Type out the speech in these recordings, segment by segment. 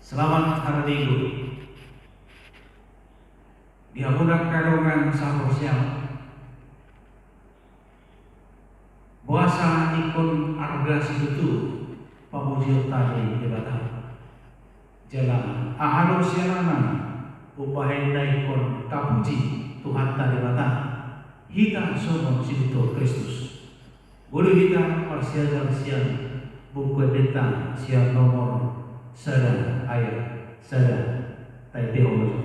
Selamat hari Minggu. Dihamudak kadongan sosial. Puasa ikon arga situ pamuji tadi debatan. Jalan ahadu siaran upahenda ikon kapuji Tuhan tadi debatan. Hita somong situ Kristus. Bulu hita persiapan buku deta siap nomor sada ayat sada tai teologi.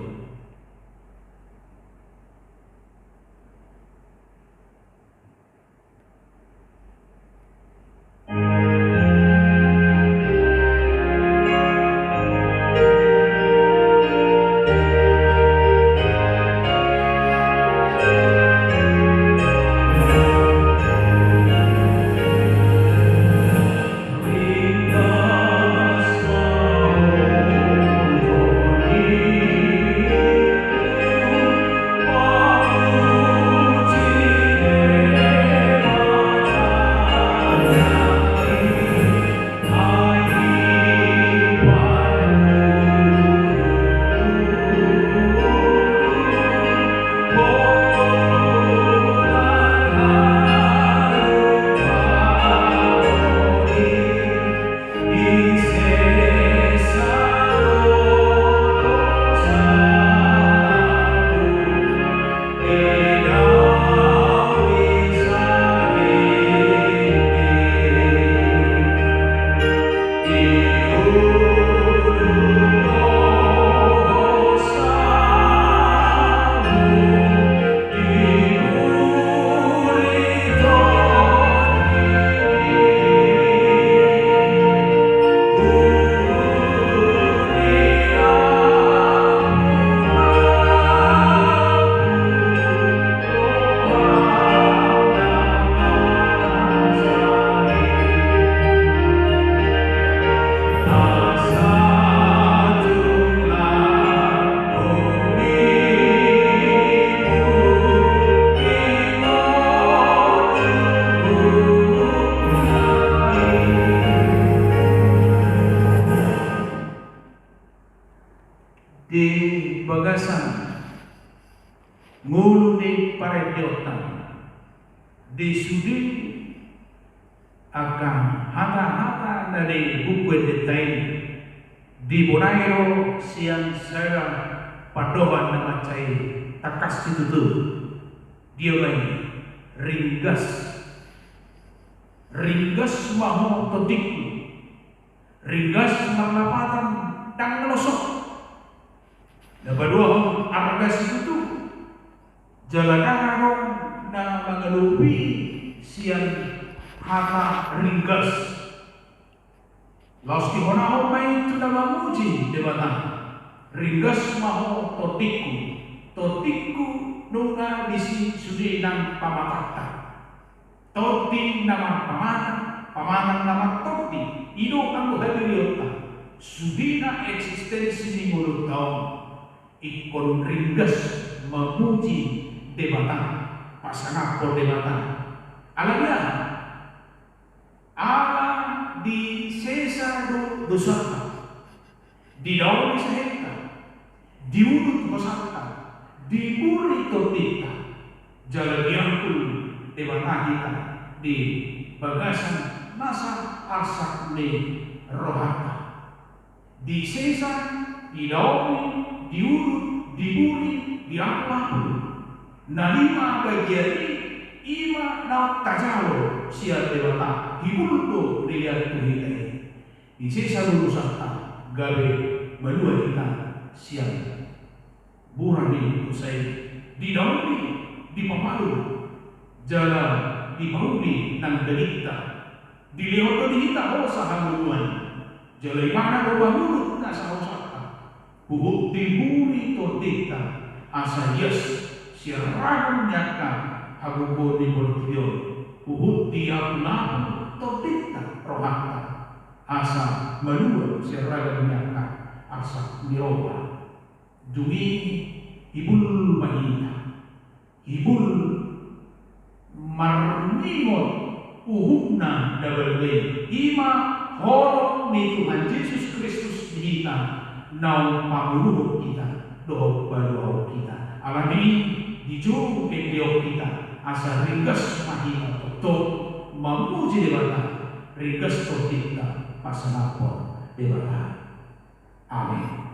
Di bagasan ngulu di parediotan di sudi akan hata-hata dari buku detail di bonairo siang saya padohan nama cai takas itu tuh dia lagi ringgas mahu totiku ringgas marlapatan dan ngelosok. Dapat dua argas itu jalan arong na mengelupi siang hata ringgas. Laos di honao may itu nama muji debatan. Ringgas maho totiku nunga disi sudi nang pamatata. Toti nama pamanan nama toti. Ido ang hadiriota. Sudi na eksistensi ni mulut taong. Ikon ringgas memuji debatan pasangan debatan alanya ala di sesa dosata di daun sehenta di udut kosata di buri topita jalan yang pun debatan kita di bagasan masa arsak di rohata di sesa di daun diurut, diburi, diapapun. Nalima bagian ima na tajalo siya dewata hibuldo dilihat tuhita. Isi selalu sata gabe menua kita siang burani usai di dauni di pemalu jalan di bauni nang derita di lihat derita oh sahamuan jalan mana berbangun na sahusata Bubuk diburi todita asa yes siragam nyaka hagubo di bolkion bubuk diapunahu todita rohata asa menua siragam nyaka asa miroba dumi ibul mahina ibul marmimot uhumna dabalwe ima horong ni Tuhan Yesus Kristus dihita nau pamuluhut kita dohok baluhau kita alami dijung pendiok kita asa ringkas mahina betul memuji dewata ringkas kita pasanapon dewata. Amin.